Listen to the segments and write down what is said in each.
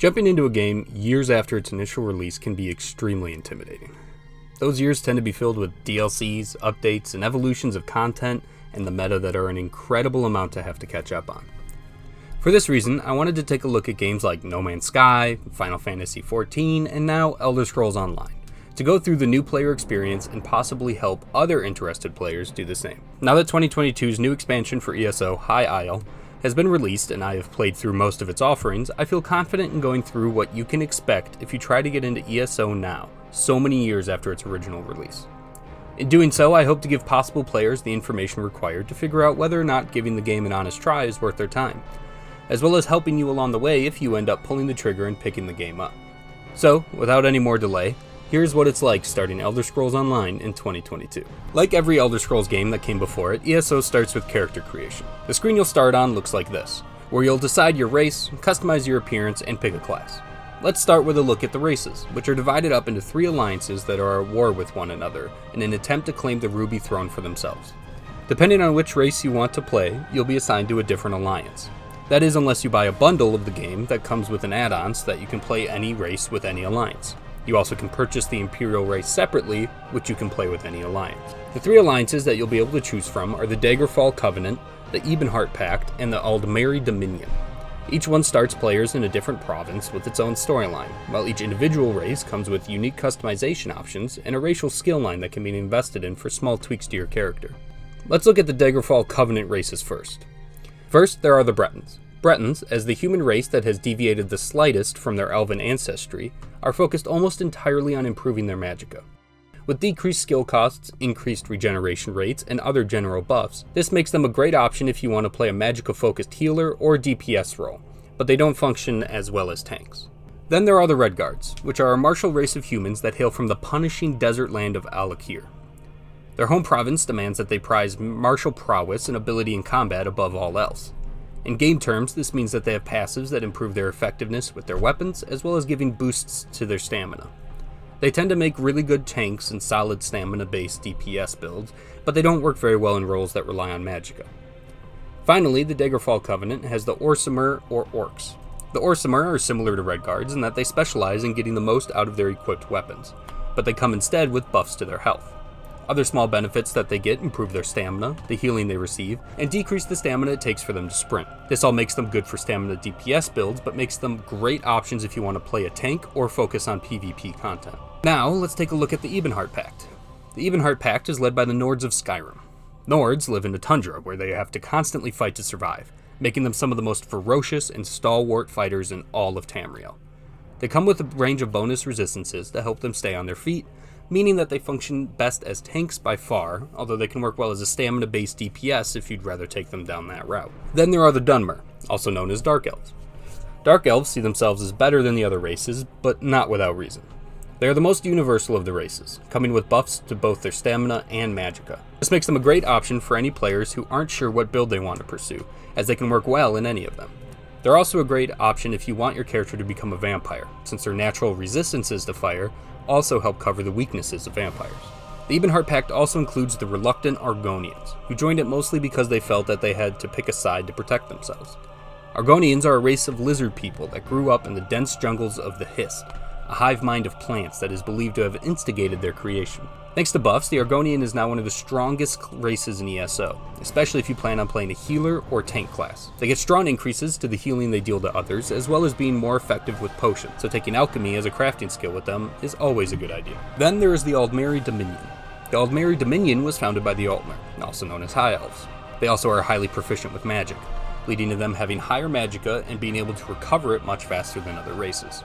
Jumping into a game years after its initial release can be extremely intimidating. Those years tend to be filled with DLCs, updates, and evolutions of content and the meta that are an incredible amount to have to catch up on. For this reason, I wanted to take a look at games like No Man's Sky, Final Fantasy XIV, and now Elder Scrolls Online, to go through the new player experience and possibly help other interested players do the same. Now that 2022's new expansion for ESO, High Isle, has been released and I have played through most of its offerings, I feel confident in going through what you can expect if you try to get into ESO now, so many years after its original release. In doing so, I hope to give possible players the information required to figure out whether or not giving the game an honest try is worth their time, as well as helping you along the way if you end up pulling the trigger and picking the game up. So, without any more delay, here's what it's like starting Elder Scrolls Online in 2022. Like every Elder Scrolls game that came before it, ESO starts with character creation. The screen you'll start on looks like this, where you'll decide your race, customize your appearance, and pick a class. Let's start with a look at the races, which are divided up into 3 alliances that are at war with one another in an attempt to claim the Ruby Throne for themselves. Depending on which race you want to play, you'll be assigned to a different alliance. That is, unless you buy a bundle of the game that comes with an add-on so that you can play any race with any alliance. You also can purchase the Imperial race separately, which you can play with any alliance. The 3 alliances that you'll be able to choose from are the Daggerfall Covenant, the Ebonheart Pact, and the Aldmeri Dominion. Each one starts players in a different province with its own storyline, while each individual race comes with unique customization options and a racial skill line that can be invested in for small tweaks to your character. Let's look at the Daggerfall Covenant races first. First, there are the Bretons. Bretons, as the human race that has deviated the slightest from their elven ancestry, are focused almost entirely on improving their magicka. With decreased skill costs, increased regeneration rates, and other general buffs, this makes them a great option if you want to play a magicka-focused healer or DPS role, but they don't function as well as tanks. Then there are the Red Guards, which are a martial race of humans that hail from the punishing desert land of Alakir. Their home province demands that they prize martial prowess and ability in combat above all else. In game terms, this means that they have passives that improve their effectiveness with their weapons, as well as giving boosts to their stamina. They tend to make really good tanks and solid stamina-based DPS builds, but they don't work very well in roles that rely on magicka. Finally, the Daggerfall Covenant has the Orsimer or Orcs. The Orsimer are similar to Red Guards in that they specialize in getting the most out of their equipped weapons, but they come instead with buffs to their health. Other small benefits that they get improve their stamina, the healing they receive, and decrease the stamina it takes for them to sprint. This all makes them good for stamina DPS builds, but makes them great options if you want to play a tank or focus on PvP content. Now, let's take a look at the Ebonheart Pact. The Ebonheart Pact is led by the Nords of Skyrim. Nords live in a tundra where they have to constantly fight to survive, making them some of the most ferocious and stalwart fighters in all of Tamriel. They come with a range of bonus resistances to help them stay on their feet, meaning that they function best as tanks by far, although they can work well as a stamina-based DPS if you'd rather take them down that route. Then there are the Dunmer, also known as Dark Elves. Dark Elves see themselves as better than the other races, but not without reason. They are the most universal of the races, coming with buffs to both their stamina and magicka. This makes them a great option for any players who aren't sure what build they want to pursue, as they can work well in any of them. They're also a great option if you want your character to become a vampire, since their natural resistances to fire also help cover the weaknesses of vampires. The Ebonheart Pact also includes the reluctant Argonians, who joined it mostly because they felt that they had to pick a side to protect themselves. Argonians are a race of lizard people that grew up in the dense jungles of the Hist, a hive mind of plants that is believed to have instigated their creation. Thanks to buffs, the Argonian is now one of the strongest races in ESO, especially if you plan on playing a healer or tank class. They get strong increases to the healing they deal to others, as well as being more effective with potions, so taking alchemy as a crafting skill with them is always a good idea. Then there is the Aldmeri Dominion. The Aldmeri Dominion was founded by the Altmer, also known as High Elves. They also are highly proficient with magic, leading to them having higher magicka and being able to recover it much faster than other races.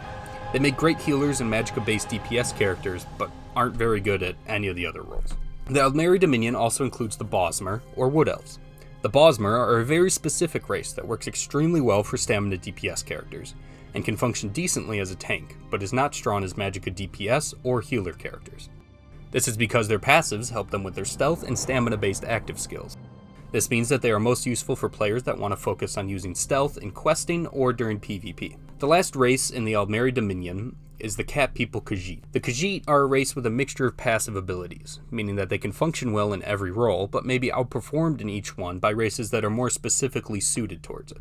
They make great healers and magicka-based DPS characters, but aren't very good at any of the other roles. The Aldmeri Dominion also includes the Bosmer, or Wood Elves. The Bosmer are a very specific race that works extremely well for stamina DPS characters, and can function decently as a tank, but is not strong as magicka DPS or healer characters. This is because their passives help them with their stealth and stamina-based active skills. This means that they are most useful for players that want to focus on using stealth in questing or during PvP. The last race in the Aldmeri Dominion is the Cat People Khajiit. The Khajiit are a race with a mixture of passive abilities, meaning that they can function well in every role, but may be outperformed in each one by races that are more specifically suited towards it.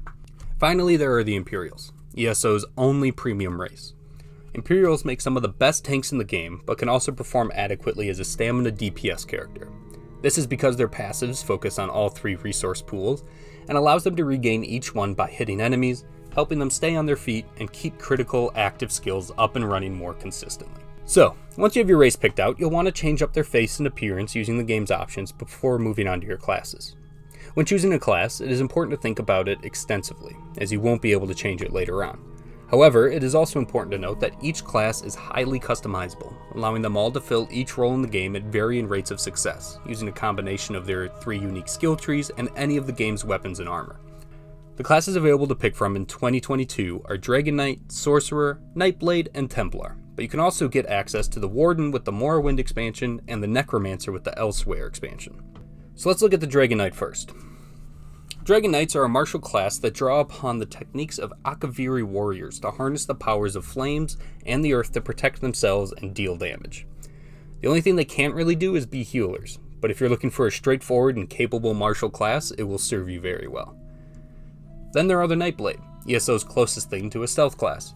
Finally, there are the Imperials. ESO's only premium race. Imperials make some of the best tanks in the game, but can also perform adequately as a stamina DPS character. This is because their passives focus on all 3 resource pools, and allows them to regain each one by hitting enemies, helping them stay on their feet and keep critical active skills up and running more consistently. So, once you have your race picked out, you'll want to change up their face and appearance using the game's options before moving on to your classes. When choosing a class, it is important to think about it extensively, as you won't be able to change it later on. However, it is also important to note that each class is highly customizable, allowing them all to fill each role in the game at varying rates of success, using a combination of their 3 unique skill trees and any of the game's weapons and armor. The classes available to pick from in 2022 are Dragon Knight, Sorcerer, Nightblade, and Templar, but you can also get access to the Warden with the Morrowind expansion and the Necromancer with the Elsewhere expansion. So let's look at the Dragon Knight first. Dragon Knights are a martial class that draw upon the techniques of Akaviri warriors to harness the powers of flames and the earth to protect themselves and deal damage. The only thing they can't really do is be healers, but if you're looking for a straightforward and capable martial class, it will serve you very well. Then there are the Nightblade, ESO's closest thing to a stealth class.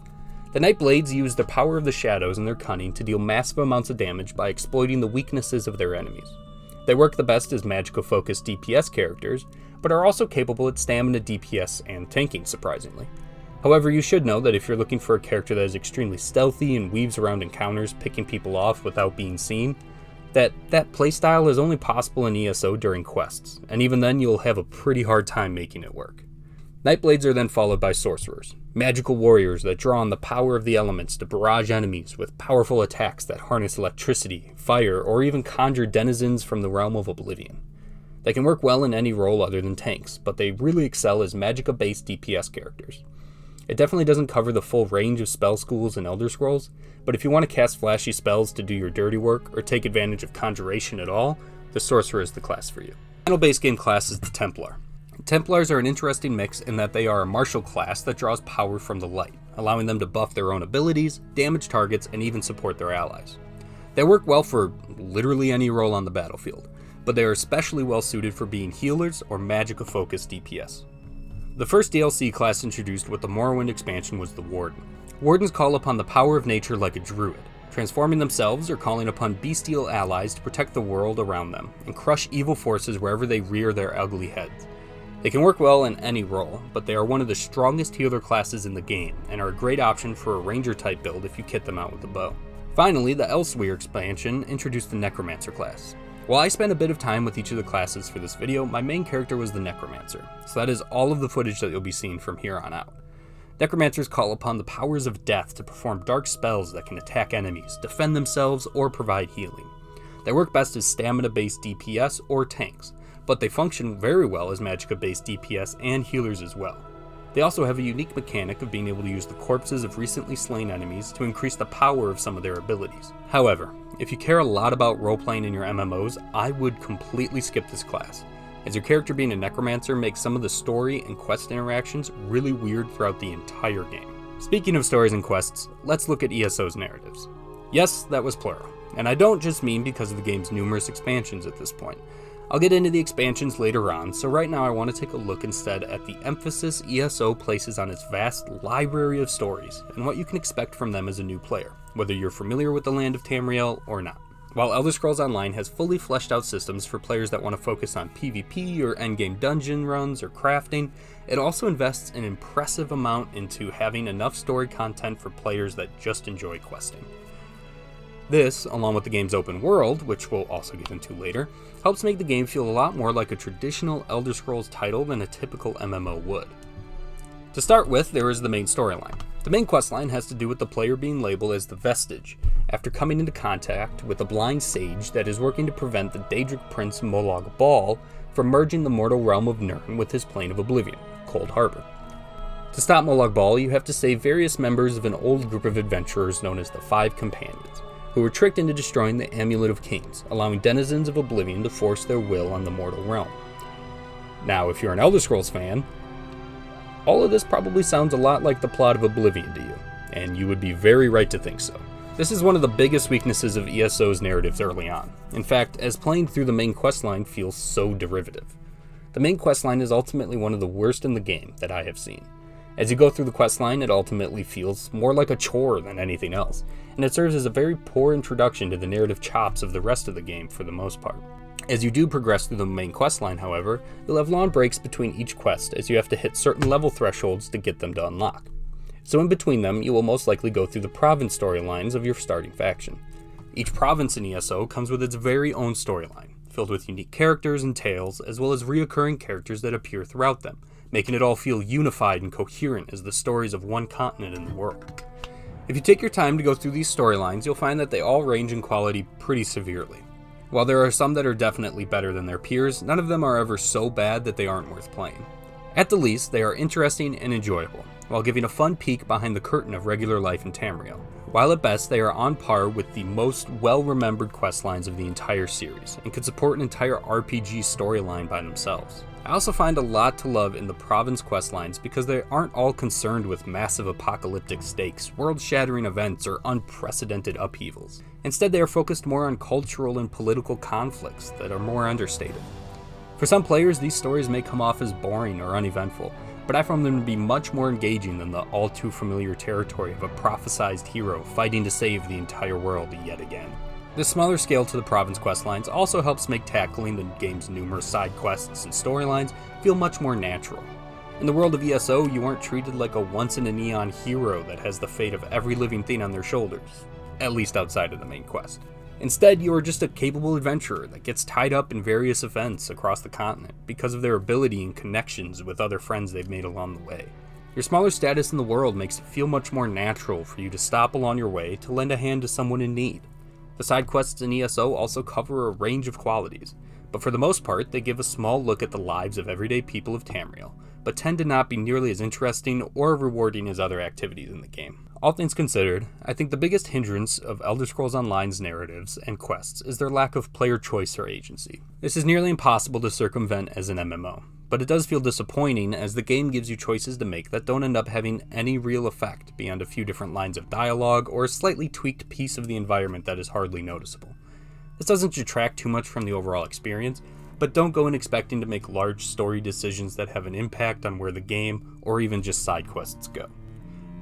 The Nightblades use the power of the shadows and their cunning to deal massive amounts of damage by exploiting the weaknesses of their enemies. They work the best as magical-focused DPS characters, but are also capable at stamina DPS and tanking, surprisingly. However, you should know that if you're looking for a character that is extremely stealthy and weaves around encounters, picking people off without being seen, that playstyle is only possible in ESO during quests, and even then you'll have a pretty hard time making it work. Nightblades are then followed by Sorcerers, magical warriors that draw on the power of the elements to barrage enemies with powerful attacks that harness electricity, fire, or even conjure denizens from the realm of oblivion. They can work well in any role other than tanks, but they really excel as magicka-based DPS characters. It definitely doesn't cover the full range of spell schools in Elder Scrolls, but if you want to cast flashy spells to do your dirty work or take advantage of conjuration at all, the Sorcerer is the class for you. The final base game class is the Templar. Templars are an interesting mix in that they are a martial class that draws power from the light, allowing them to buff their own abilities, damage targets, and even support their allies. They work well for literally any role on the battlefield, but they are especially well suited for being healers or magicka-focused DPS. The first DLC class introduced with the Morrowind expansion was the Warden. Wardens call upon the power of nature like a druid, transforming themselves or calling upon bestial allies to protect the world around them and crush evil forces wherever they rear their ugly heads. They can work well in any role, but they are one of the strongest healer classes in the game and are a great option for a ranger type build if you kit them out with a bow. Finally, the Elsewhere expansion introduced the Necromancer class. While I spent a bit of time with each of the classes for this video, my main character was the Necromancer, so that is all of the footage that you'll be seeing from here on out. Necromancers call upon the powers of death to perform dark spells that can attack enemies, defend themselves, or provide healing. They work best as stamina-based DPS or tanks, but they function very well as magicka-based DPS and healers as well. They also have a unique mechanic of being able to use the corpses of recently slain enemies to increase the power of some of their abilities. However, if you care a lot about role-playing in your MMOs, I would completely skip this class, as your character being a Necromancer makes some of the story and quest interactions really weird throughout the entire game. Speaking of stories and quests, let's look at ESO's narratives. Yes, that was plural, and I don't just mean because of the game's numerous expansions at this point. I'll get into the expansions later on, so right now I want to take a look instead at the emphasis ESO places on its vast library of stories and what you can expect from them as a new player, whether you're familiar with the land of Tamriel or not. While Elder Scrolls Online has fully fleshed out systems for players that want to focus on PvP or endgame dungeon runs or crafting, it also invests an impressive amount into having enough story content for players that just enjoy questing. This, along with the game's open world, which we'll also get into later, helps make the game feel a lot more like a traditional Elder Scrolls title than a typical MMO would. To start with, there is the main storyline. The main questline has to do with the player being labeled as the Vestige, after coming into contact with a blind sage that is working to prevent the Daedric prince Molag Bal from merging the mortal realm of Nirn with his plane of oblivion, Cold Harbor. To stop Molag Bal, you have to save various members of an old group of adventurers known as the Five Companions, who were tricked into destroying the Amulet of Kings, allowing denizens of Oblivion to force their will on the mortal realm. Now, if you're an Elder Scrolls fan, all of this probably sounds a lot like the plot of Oblivion to you, and you would be very right to think so. This is one of the biggest weaknesses of ESO's narratives early on. In fact, as playing through the main questline feels so derivative. The main questline is ultimately one of the worst in the game that I have seen, As you go through the questline, it ultimately feels more like a chore than anything else, and it serves as a very poor introduction to the narrative chops of the rest of the game for the most part. As you do progress through the main questline, however, you'll have long breaks between each quest as you have to hit certain level thresholds to get them to unlock. So in between them, you will most likely go through the province storylines of your starting faction. Each province in ESO comes with its very own storyline, filled with unique characters and tales, as well as reoccurring characters that appear throughout them, making it all feel unified and coherent as the stories of one continent in the world. If you take your time to go through these storylines, you'll find that they all range in quality pretty severely. While there are some that are definitely better than their peers, none of them are ever so bad that they aren't worth playing. At the least, they are interesting and enjoyable, while giving a fun peek behind the curtain of regular life in Tamriel. While at best, they are on par with the most well-remembered questlines of the entire series, and could support an entire RPG storyline by themselves. I also find a lot to love in the province questlines because they aren't all concerned with massive apocalyptic stakes, world-shattering events, or unprecedented upheavals. Instead, they are focused more on cultural and political conflicts that are more understated. For some players, these stories may come off as boring or uneventful, but I found them to be much more engaging than the all-too-familiar territory of a prophesized hero fighting to save the entire world yet again. This smaller scale to the province questlines also helps make tackling the game's numerous side quests and storylines feel much more natural. In the world of ESO, you aren't treated like a once-in-a-neon hero that has the fate of every living thing on their shoulders, at least outside of the main quest. Instead, you are just a capable adventurer that gets tied up in various events across the continent because of their ability and connections with other friends they've made along the way. Your smaller status in the world makes it feel much more natural for you to stop along your way to lend a hand to someone in need. The side quests in ESO also cover a range of qualities, but for the most part they give a small look at the lives of everyday people of Tamriel, but tend to not be nearly as interesting or rewarding as other activities in the game. All things considered, I think the biggest hindrance of Elder Scrolls Online's narratives and quests is their lack of player choice or agency. This is nearly impossible to circumvent as an MMO, but it does feel disappointing as the game gives you choices to make that don't end up having any real effect beyond a few different lines of dialogue or a slightly tweaked piece of the environment that is hardly noticeable. This doesn't detract too much from the overall experience, but don't go in expecting to make large story decisions that have an impact on where the game or even just side quests go.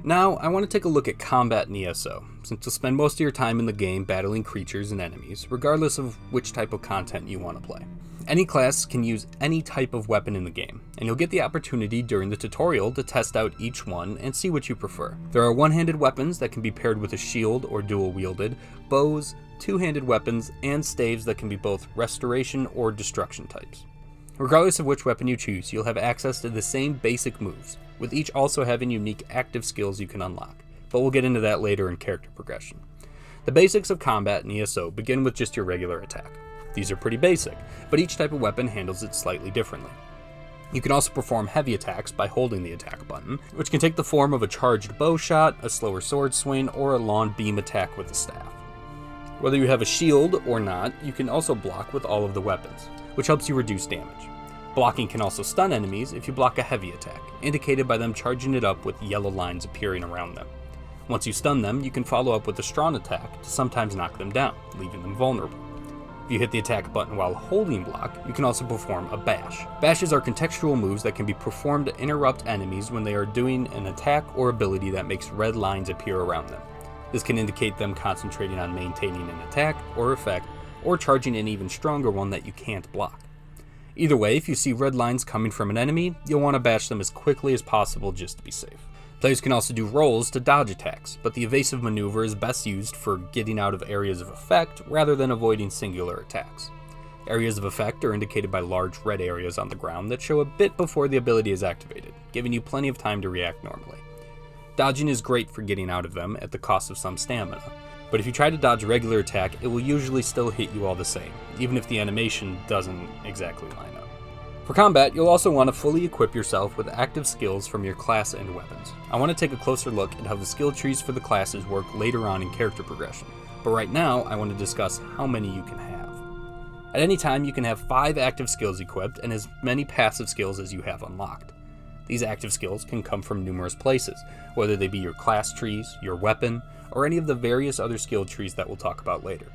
Now, I want to take a look at combat in ESO, since you'll spend most of your time in the game battling creatures and enemies, regardless of which type of content you want to play. Any class can use any type of weapon in the game, and you'll get the opportunity during the tutorial to test out each one and see what you prefer. There are one-handed weapons that can be paired with a shield or dual-wielded, bows, two-handed weapons, and staves that can be both restoration or destruction types. Regardless of which weapon you choose, you'll have access to the same basic moves, with each also having unique active skills you can unlock, but we'll get into that later in character progression. The basics of combat in ESO begin with just your regular attack. These are pretty basic, but each type of weapon handles it slightly differently. You can also perform heavy attacks by holding the attack button, which can take the form of a charged bow shot, a slower sword swing, or a long beam attack with a staff. Whether you have a shield or not, you can also block with all of the weapons, which helps you reduce damage. Blocking can also stun enemies if you block a heavy attack, indicated by them charging it up with yellow lines appearing around them. Once you stun them, you can follow up with a strong attack to sometimes knock them down, leaving them vulnerable. If you hit the attack button while holding block, you can also perform a bash. Bashes are contextual moves that can be performed to interrupt enemies when they are doing an attack or ability that makes red lines appear around them. This can indicate them concentrating on maintaining an attack or effect, or charging an even stronger one that you can't block. Either way, if you see red lines coming from an enemy, you'll want to bash them as quickly as possible just to be safe. Players can also do rolls to dodge attacks, but the evasive maneuver is best used for getting out of areas of effect rather than avoiding singular attacks. Areas of effect are indicated by large red areas on the ground that show a bit before the ability is activated, giving you plenty of time to react normally. Dodging is great for getting out of them at the cost of some stamina, but if you try to dodge a regular attack, it will usually still hit you all the same, even if the animation doesn't exactly line up. For combat, you'll also want to fully equip yourself with active skills from your class and weapons. I want to take a closer look at how the skill trees for the classes work later on in character progression, but right now I want to discuss how many you can have. At any time, you can have 5 active skills equipped and as many passive skills as you have unlocked. These active skills can come from numerous places, whether they be your class trees, your weapon, or any of the various other skill trees that we'll talk about later.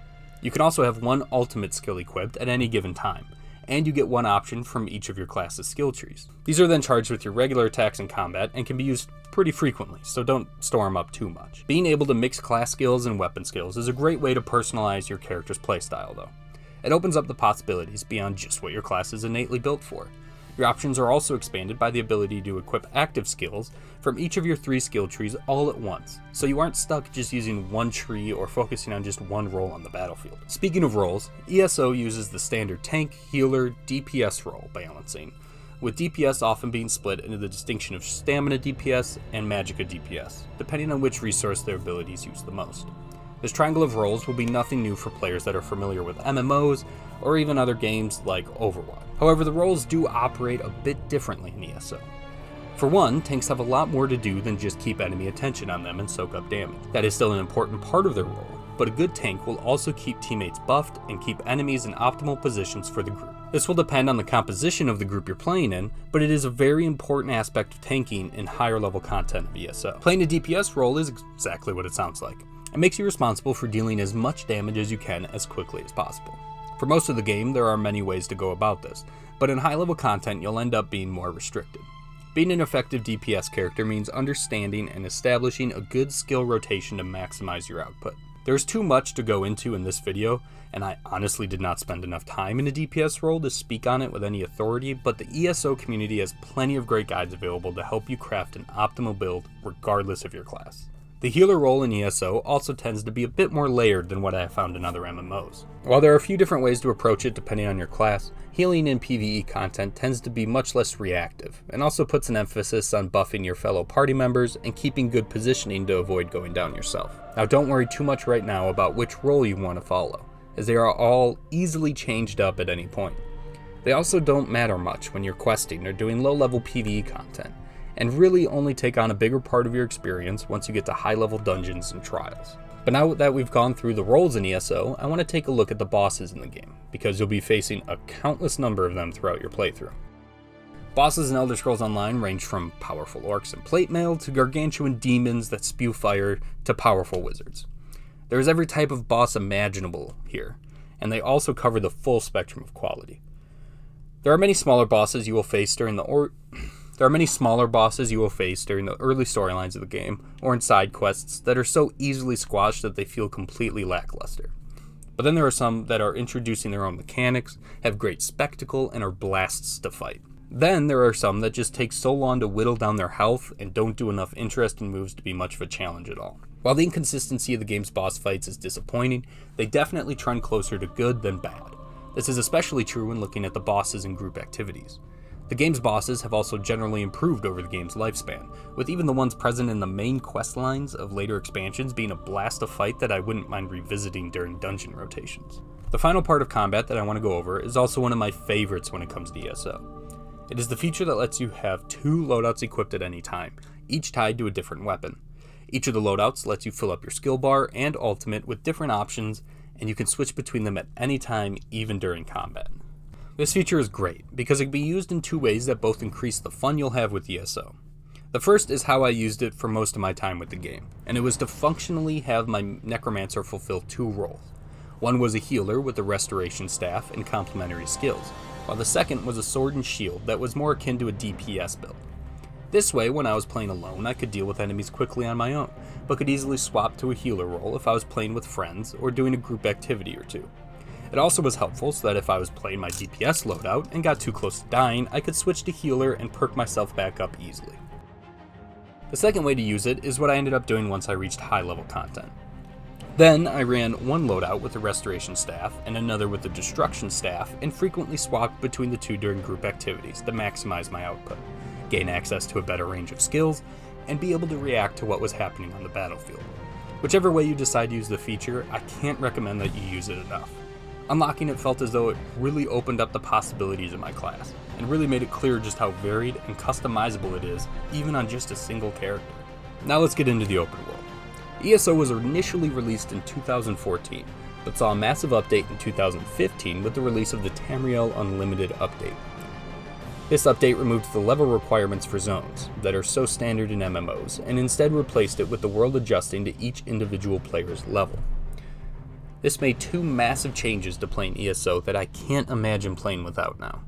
You can also have one ultimate skill equipped at any given time, and you get one option from each of your class's skill trees. These are then charged with your regular attacks in combat and can be used pretty frequently, so don't store them up too much. Being able to mix class skills and weapon skills is a great way to personalize your character's playstyle though. It opens up the possibilities beyond just what your class is innately built for. Your options are also expanded by the ability to equip active skills from each of your 3 skill trees all at once, so you aren't stuck just using one tree or focusing on just one role on the battlefield. Speaking of roles, ESO uses the standard tank, healer, DPS role balancing, with DPS often being split into the distinction of stamina DPS and magicka DPS, depending on which resource their abilities use the most. This triangle of roles will be nothing new for players that are familiar with MMOs or even other games like Overwatch. However, the roles do operate a bit differently in ESO. For one, tanks have a lot more to do than just keep enemy attention on them and soak up damage. That is still an important part of their role, but a good tank will also keep teammates buffed and keep enemies in optimal positions for the group. This will depend on the composition of the group you're playing in, but it is a very important aspect of tanking in higher level content of ESO. Playing a DPS role is exactly what it sounds like. It makes you responsible for dealing as much damage as you can as quickly as possible. For most of the game, there are many ways to go about this, but in high level content you'll end up being more restricted. Being an effective DPS character means understanding and establishing a good skill rotation to maximize your output. There's too much to go into in this video, and I honestly did not spend enough time in a DPS role to speak on it with any authority, but the ESO community has plenty of great guides available to help you craft an optimal build regardless of your class. The healer role in ESO also tends to be a bit more layered than what I have found in other MMOs. While there are a few different ways to approach it depending on your class, healing in PvE content tends to be much less reactive, and also puts an emphasis on buffing your fellow party members and keeping good positioning to avoid going down yourself. Now don't worry too much right now about which role you want to follow, as they are all easily changed up at any point. They also don't matter much when you're questing or doing low-level PvE content, and really only take on a bigger part of your experience once you get to high-level dungeons and trials. But now that we've gone through the roles in ESO, I want to take a look at the bosses in the game, because you'll be facing a countless number of them throughout your playthrough. Bosses in Elder Scrolls Online range from powerful orcs and plate mail to gargantuan demons that spew fire to powerful wizards. There is every type of boss imaginable here, and they also cover the full spectrum of quality. There are many smaller bosses you will face during the early storylines of the game, or in side quests, that are so easily squashed that they feel completely lackluster. But then there are some that are introducing their own mechanics, have great spectacle, and are blasts to fight. Then there are some that just take so long to whittle down their health and don't do enough interesting moves to be much of a challenge at all. While the inconsistency of the game's boss fights is disappointing, they definitely trend closer to good than bad. This is especially true when looking at the bosses and group activities. The game's bosses have also generally improved over the game's lifespan, with even the ones present in the main quest lines of later expansions being a blast of fight that I wouldn't mind revisiting during dungeon rotations. The final part of combat that I want to go over is also one of my favorites when it comes to ESO. It is the feature that lets you have 2 loadouts equipped at any time, each tied to a different weapon. Each of the loadouts lets you fill up your skill bar and ultimate with different options, and you can switch between them at any time, even during combat. This feature is great, because it can be used in 2 ways that both increase the fun you'll have with ESO. The first is how I used it for most of my time with the game, and it was to functionally have my Necromancer fulfill 2 roles. One was a healer with the restoration staff and complementary skills, while the second was a sword and shield that was more akin to a DPS build. This way, when I was playing alone, I could deal with enemies quickly on my own, but could easily swap to a healer role if I was playing with friends or doing a group activity or 2. It also was helpful so that if I was playing my DPS loadout and got too close to dying, I could switch to healer and perk myself back up easily. The second way to use it is what I ended up doing once I reached high level content. Then I ran one loadout with the restoration staff and another with the destruction staff, and frequently swapped between the 2 during group activities to maximize my output, gain access to a better range of skills, and be able to react to what was happening on the battlefield. Whichever way you decide to use the feature, I can't recommend that you use it enough. Unlocking it felt as though it really opened up the possibilities of my class, and really made it clear just how varied and customizable it is, even on just a single character. Now let's get into the open world. ESO was initially released in 2014, but saw a massive update in 2015 with the release of the Tamriel Unlimited update. This update removed the level requirements for zones that are so standard in MMOs, and instead replaced it with the world adjusting to each individual player's level. This made two massive changes to playing ESO that I can't imagine playing without now.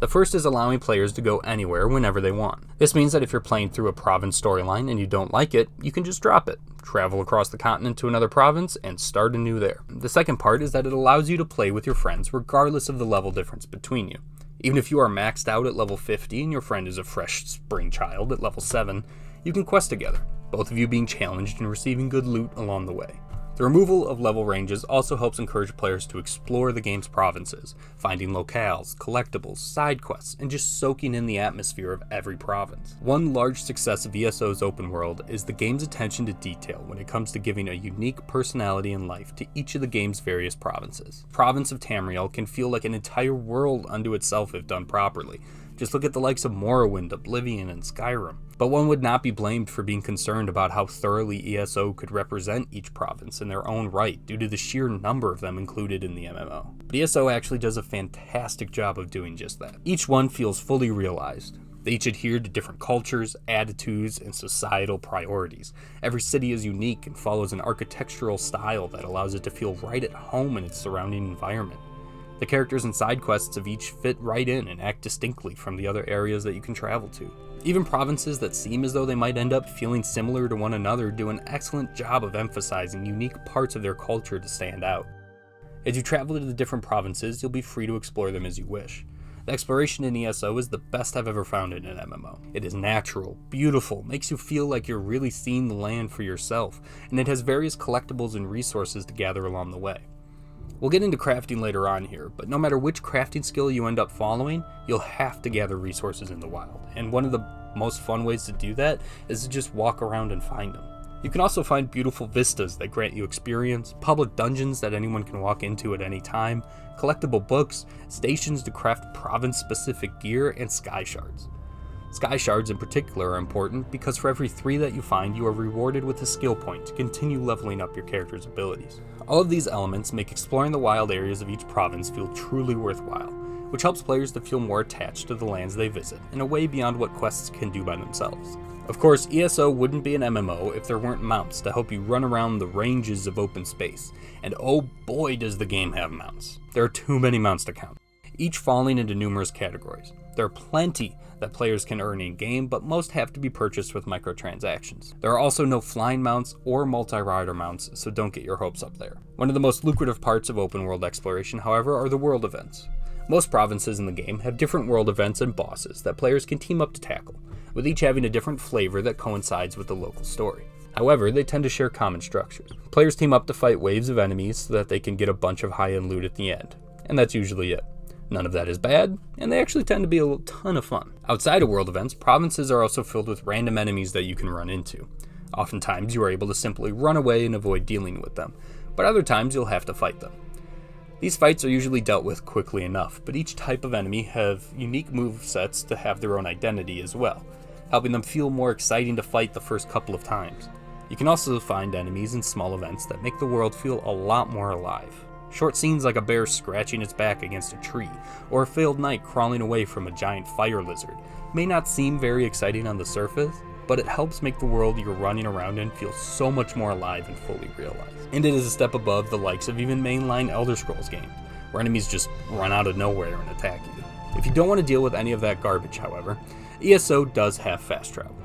The first is allowing players to go anywhere whenever they want. This means that if you're playing through a province storyline and you don't like it, you can just drop it, travel across the continent to another province, and start anew there. The second part is that it allows you to play with your friends regardless of the level difference between you. Even if you are maxed out at level 50 and your friend is a fresh spring child at level 7, you can quest together, both of you being challenged and receiving good loot along the way. The removal of level ranges also helps encourage players to explore the game's provinces, finding locales, collectibles, side quests, and just soaking in the atmosphere of every province. One large success of ESO's open world is the game's attention to detail when it comes to giving a unique personality and life to each of the game's various provinces. The province of Tamriel can feel like an entire world unto itself if done properly. Just look at the likes of Morrowind, Oblivion, and Skyrim. But one would not be blamed for being concerned about how thoroughly ESO could represent each province in their own right due to the sheer number of them included in the MMO. But ESO actually does a fantastic job of doing just that. Each one feels fully realized. They each adhere to different cultures, attitudes, and societal priorities. Every city is unique and follows an architectural style that allows it to feel right at home in its surrounding environment. The characters and side quests of each fit right in and act distinctly from the other areas that you can travel to. Even provinces that seem as though they might end up feeling similar to one another do an excellent job of emphasizing unique parts of their culture to stand out. As you travel to the different provinces, you'll be free to explore them as you wish. The exploration in ESO is the best I've ever found in an MMO. It is natural, beautiful, makes you feel like you're really seeing the land for yourself, and it has various collectibles and resources to gather along the way. We'll get into crafting later on here, but no matter which crafting skill you end up following, you'll have to gather resources in the wild, and one of the most fun ways to do that is to just walk around and find them. You can also find beautiful vistas that grant you experience, public dungeons that anyone can walk into at any time, collectible books, stations to craft province-specific gear, and sky shards. Sky shards in particular are important because for every 3 that you find, you are rewarded with a skill point to continue leveling up your character's abilities. All of these elements make exploring the wild areas of each province feel truly worthwhile, which helps players to feel more attached to the lands they visit in a way beyond what quests can do by themselves. Of course, ESO wouldn't be an MMO if there weren't mounts to help you run around the ranges of open space, and oh boy does the game have mounts. There are too many mounts to count, each falling into numerous categories. There are plenty that players can earn in-game, but most have to be purchased with microtransactions. There are also no flying mounts or multi-rider mounts, so don't get your hopes up there. One of the most lucrative parts of open world exploration, however, are the world events. Most provinces in the game have different world events and bosses that players can team up to tackle, with each having a different flavor that coincides with the local story. However, they tend to share common structures. Players team up to fight waves of enemies so that they can get a bunch of high-end loot at the end, and that's usually it. None of that is bad, and they actually tend to be a ton of fun. Outside of world events, provinces are also filled with random enemies that you can run into. Oftentimes, you are able to simply run away and avoid dealing with them, but other times you'll have to fight them. These fights are usually dealt with quickly enough, but each type of enemy have unique movesets to have their own identity as well, helping them feel more exciting to fight the first couple of times. You can also find enemies in small events that make the world feel a lot more alive. Short scenes like a bear scratching its back against a tree, or a failed knight crawling away from a giant fire lizard, may not seem very exciting on the surface, but it helps make the world you're running around in feel so much more alive and fully realized. And it is a step above the likes of even mainline Elder Scrolls games, where enemies just run out of nowhere and attack you. If you don't want to deal with any of that garbage, however, ESO does have fast travel.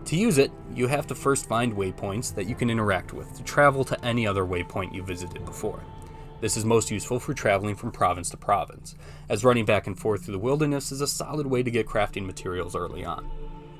To use it, you have to first find waypoints that you can interact with to travel to any other waypoint you visited before. This is most useful for traveling from province to province, as running back and forth through the wilderness is a solid way to get crafting materials early on.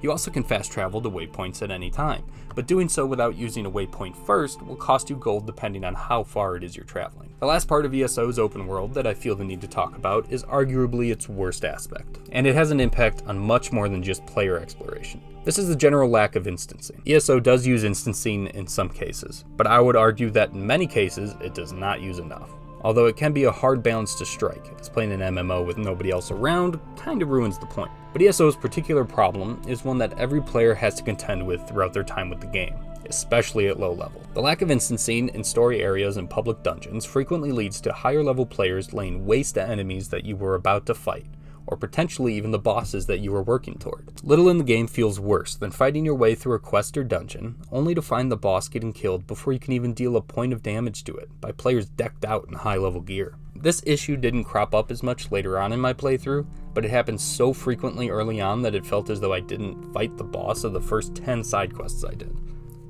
You also can fast travel to waypoints at any time, but doing so without using a waypoint first will cost you gold depending on how far it is you're traveling. The last part of ESO's open world that I feel the need to talk about is arguably its worst aspect, and it has an impact on much more than just player exploration. This is the general lack of instancing. ESO does use instancing in some cases, but I would argue that in many cases it does not use enough. Although it can be a hard balance to strike, as playing an MMO with nobody else around kinda ruins the point. But ESO's particular problem is one that every player has to contend with throughout their time with the game, especially at low level. The lack of instancing in story areas and public dungeons frequently leads to higher level players laying waste to enemies that you were about to fight, or potentially even the bosses that you are working toward. Little in the game feels worse than fighting your way through a quest or dungeon, only to find the boss getting killed before you can even deal a point of damage to it by players decked out in high-level gear. This issue didn't crop up as much later on in my playthrough, but it happened so frequently early on that it felt as though I didn't fight the boss of the first 10 side quests I did.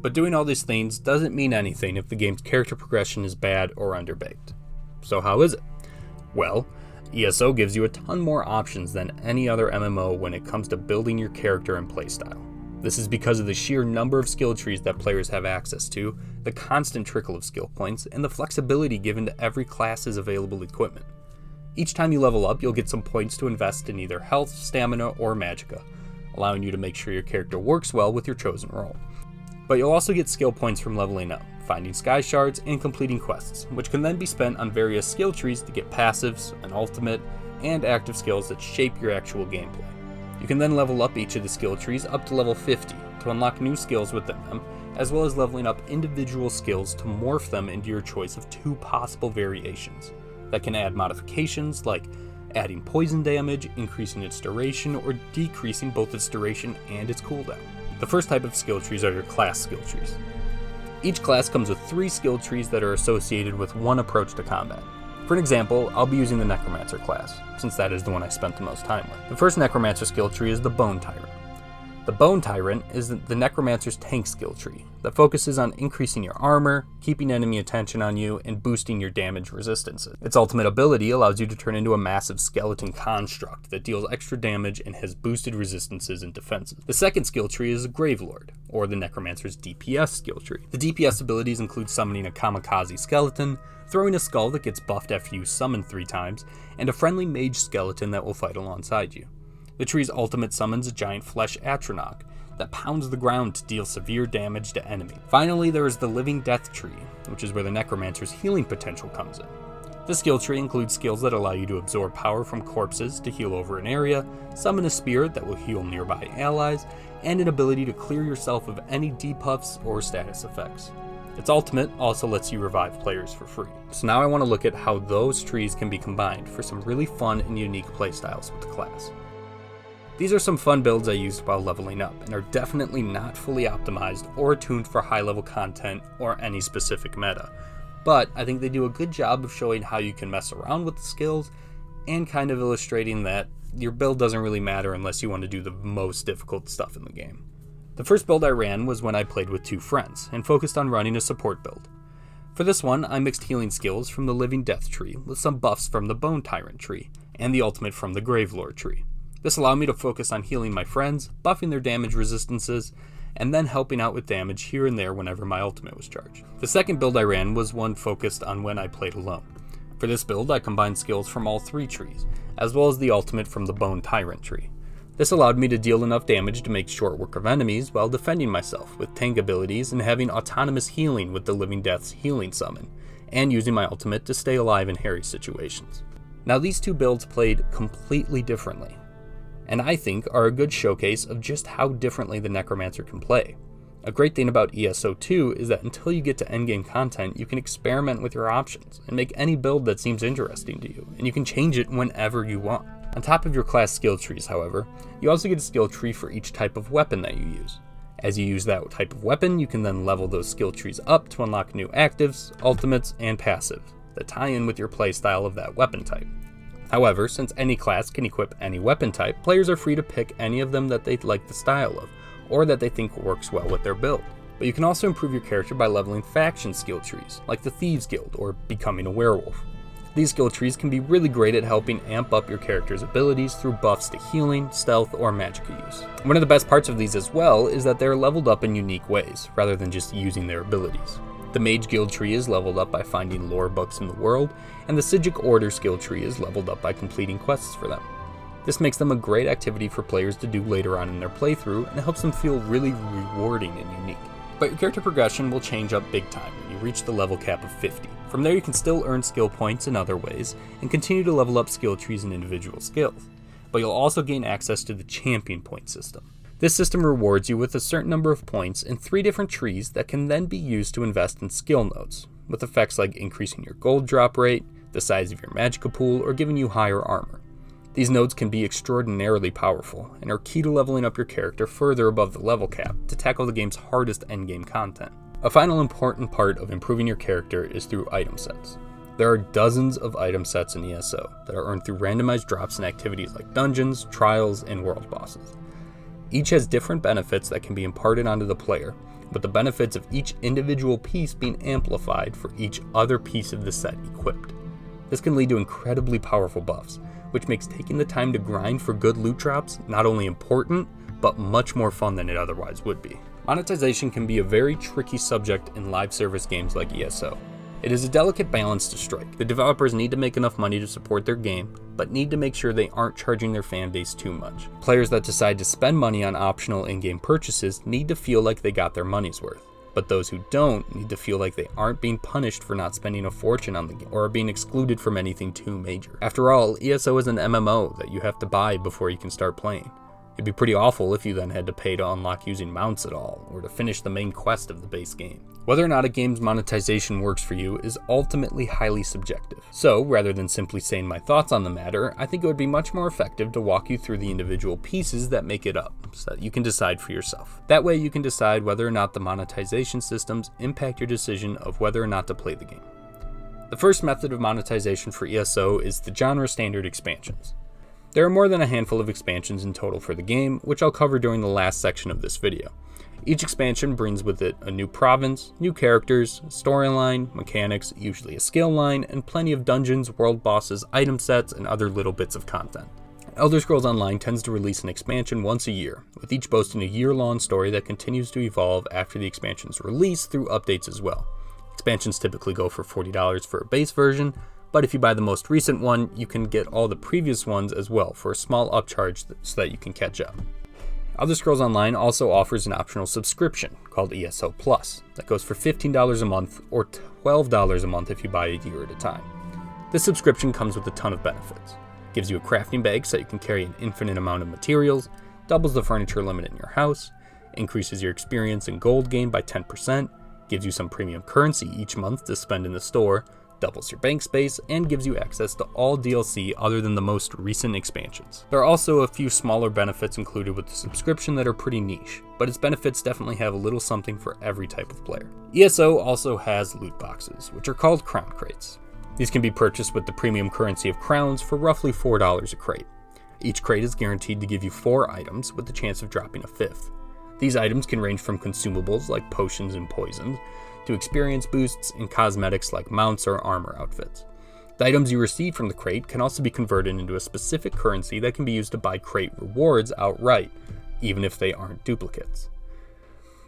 But doing all these things doesn't mean anything if the game's character progression is bad or underbaked. So how is it? Well, ESO gives you a ton more options than any other MMO when it comes to building your character and playstyle. This is because of the sheer number of skill trees that players have access to, the constant trickle of skill points, and the flexibility given to every class's available equipment. Each time you level up, you'll get some points to invest in either health, stamina, or magicka, allowing you to make sure your character works well with your chosen role. But you'll also get skill points from leveling up, finding sky shards, and completing quests, which can then be spent on various skill trees to get passives, an ultimate, and active skills that shape your actual gameplay. You can then level up each of the skill trees up to level 50 to unlock new skills within them, as well as leveling up individual skills to morph them into your choice of 2 possible variations that can add modifications like adding poison damage, increasing its duration, or decreasing both its duration and its cooldown. The first type of skill trees are your class skill trees. Each class comes with 3 skill trees that are associated with one approach to combat. For an example, I'll be using the Necromancer class, since that is the one I spent the most time with. The first Necromancer skill tree is the Bone Tyrant. The Bone Tyrant is the Necromancer's tank skill tree that focuses on increasing your armor, keeping enemy attention on you, and boosting your damage resistances. Its ultimate ability allows you to turn into a massive skeleton construct that deals extra damage and has boosted resistances and defenses. The second skill tree is the Gravelord, or the Necromancer's DPS skill tree. The DPS abilities include summoning a kamikaze skeleton, throwing a skull that gets buffed after you summon 3 times, and a friendly mage skeleton that will fight alongside you. The tree's ultimate summons a giant flesh Atronach that pounds the ground to deal severe damage to enemies. Finally, there is the Living Death tree, which is where the Necromancer's healing potential comes in. This skill tree includes skills that allow you to absorb power from corpses to heal over an area, summon a spirit that will heal nearby allies, and an ability to clear yourself of any debuffs or status effects. Its ultimate also lets you revive players for free. So now I want to look at how those trees can be combined for some really fun and unique playstyles with the class. These are some fun builds I used while leveling up, and are definitely not fully optimized or tuned for high-level content or any specific meta, but I think they do a good job of showing how you can mess around with the skills, and kind of illustrating that your build doesn't really matter unless you want to do the most difficult stuff in the game. The first build I ran was when I played with 2 friends, and focused on running a support build. For this one, I mixed healing skills from the Living Death tree with some buffs from the Bone Tyrant tree, and the ultimate from the Gravelord tree. This allowed me to focus on healing my friends, buffing their damage resistances, and then helping out with damage here and there whenever my ultimate was charged. The second build I ran was one focused on when I played alone. For this build, I combined skills from all 3 trees, as well as the ultimate from the Bone Tyrant tree. This allowed me to deal enough damage to make short work of enemies while defending myself with tank abilities and having autonomous healing with the Living Death's healing summon, and using my ultimate to stay alive in hairy situations. Now these 2 builds played completely differently, and I think are a good showcase of just how differently the Necromancer can play. A great thing about ESO 2 is that until you get to endgame content, you can experiment with your options and make any build that seems interesting to you, and you can change it whenever you want. On top of your class skill trees, however, you also get a skill tree for each type of weapon that you use. As you use that type of weapon, you can then level those skill trees up to unlock new actives, ultimates, and passives that tie in with your playstyle of that weapon type. However, since any class can equip any weapon type, players are free to pick any of them that they like the style of, or that they think works well with their build. But you can also improve your character by leveling faction skill trees, like the Thieves Guild or becoming a werewolf. These skill trees can be really great at helping amp up your character's abilities through buffs to healing, stealth, or magicka use. One of the best parts of these as well is that they're leveled up in unique ways, rather than just using their abilities. The Mage Guild tree is leveled up by finding lore books in the world, and the Psijic Order skill tree is leveled up by completing quests for them. This makes them a great activity for players to do later on in their playthrough, and it helps them feel really rewarding and unique. But your character progression will change up big time when you reach the level cap of 50. From there you can still earn skill points in other ways, and continue to level up skill trees and individual skills, but you'll also gain access to the champion point system. This system rewards you with a certain number of points in 3 different trees that can then be used to invest in skill nodes, with effects like increasing your gold drop rate, the size of your magicka pool, or giving you higher armor. These nodes can be extraordinarily powerful, and are key to leveling up your character further above the level cap to tackle the game's hardest endgame content. A final important part of improving your character is through item sets. There are dozens of item sets in ESO that are earned through randomized drops in activities like dungeons, trials, and world bosses. Each has different benefits that can be imparted onto the player, with the benefits of each individual piece being amplified for each other piece of the set equipped. This can lead to incredibly powerful buffs, which makes taking the time to grind for good loot drops not only important, but much more fun than it otherwise would be. Monetization can be a very tricky subject in live service games like ESO. It is a delicate balance to strike. The developers need to make enough money to support their game, but need to make sure they aren't charging their fan base too much. Players that decide to spend money on optional in-game purchases need to feel like they got their money's worth, but those who don't need to feel like they aren't being punished for not spending a fortune on the game, or are being excluded from anything too major. After all, ESO is an MMO that you have to buy before you can start playing. It'd be pretty awful if you then had to pay to unlock using mounts at all, or to finish the main quest of the base game. Whether or not a game's monetization works for you is ultimately highly subjective. So, rather than simply saying my thoughts on the matter, I think it would be much more effective to walk you through the individual pieces that make it up, so that you can decide for yourself. That way you can decide whether or not the monetization systems impact your decision of whether or not to play the game. The first method of monetization for ESO is the genre standard expansions. There are more than a handful of expansions in total for the game, which I'll cover during the last section of this video. Each expansion brings with it a new province, new characters, storyline, mechanics, usually a skill line, and plenty of dungeons, world bosses, item sets, and other little bits of content. Elder Scrolls Online tends to release an expansion once a year, with each boasting a year-long story that continues to evolve after the expansion's release through updates as well. Expansions typically go for $40 for a base version, but if you buy the most recent one, you can get all the previous ones as well for a small upcharge so that you can catch up. Elder Scrolls Online also offers an optional subscription called ESO Plus that goes for $15 a month or $12 a month if you buy a year at a time. This subscription comes with a ton of benefits. It gives you a crafting bag so you can carry an infinite amount of materials, doubles the furniture limit in your house, increases your experience and gold gain by 10%, gives you some premium currency each month to spend in the store, doubles your bank space, and gives you access to all DLC other than the most recent expansions. There are also a few smaller benefits included with the subscription that are pretty niche, but its benefits definitely have a little something for every type of player. ESO also has loot boxes, which are called crown crates. These can be purchased with the premium currency of crowns for roughly $4 a crate. Each crate is guaranteed to give you 4 items with the chance of dropping a 5th. These items can range from consumables like potions and poisons, to experience boosts and cosmetics like mounts or armor outfits. The items you receive from the crate can also be converted into a specific currency that can be used to buy crate rewards outright, even if they aren't duplicates.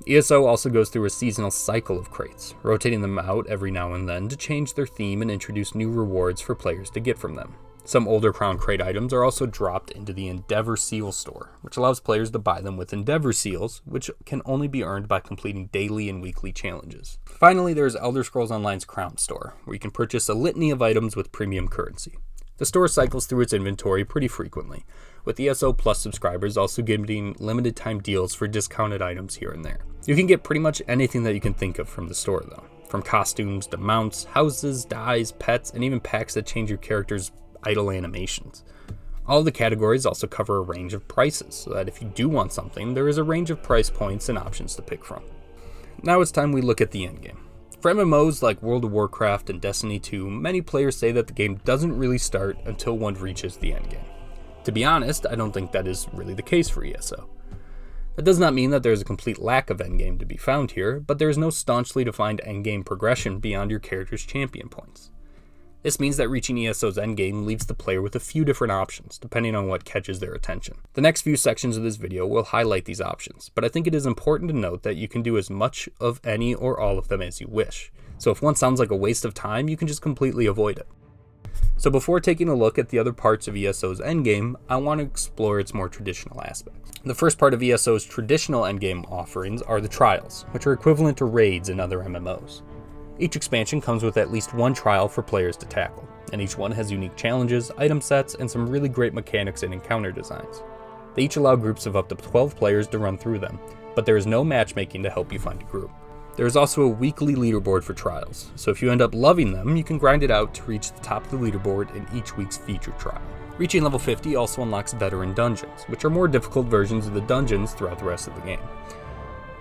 ESO also goes through a seasonal cycle of crates, rotating them out every now and then to change their theme and introduce new rewards for players to get from them. Some older Crown Crate items are also dropped into the Endeavor Seal store, which allows players to buy them with Endeavor Seals, which can only be earned by completing daily and weekly challenges. Finally, there's Elder Scrolls Online's Crown Store, where you can purchase a litany of items with premium currency. The store cycles through its inventory pretty frequently, with ESO Plus subscribers also giving limited time deals for discounted items here and there. You can get pretty much anything that you can think of from the store though, from costumes to mounts, houses, dyes, pets, and even packs that change your character's idle animations. All of the categories also cover a range of prices, so that if you do want something, there is a range of price points and options to pick from. Now it's time we look at the endgame. For MMOs like World of Warcraft and Destiny 2, many players say that the game doesn't really start until one reaches the endgame. To be honest, I don't think that is really the case for ESO. That does not mean that there is a complete lack of endgame to be found here, but there is no staunchly defined endgame progression beyond your character's champion points. This means that reaching ESO's endgame leaves the player with a few different options, depending on what catches their attention. The next few sections of this video will highlight these options, but I think it is important to note that you can do as much of any or all of them as you wish. So if one sounds like a waste of time, you can just completely avoid it. So before taking a look at the other parts of ESO's endgame, I want to explore its more traditional aspects. The first part of ESO's traditional endgame offerings are the trials, which are equivalent to raids in other MMOs. Each expansion comes with at least one trial for players to tackle, and each one has unique challenges, item sets, and some really great mechanics and encounter designs. They each allow groups of up to 12 players to run through them, but there is no matchmaking to help you find a group. There is also a weekly leaderboard for trials, so if you end up loving them, you can grind it out to reach the top of the leaderboard in each week's featured trial. Reaching level 50 also unlocks veteran dungeons, which are more difficult versions of the dungeons throughout the rest of the game.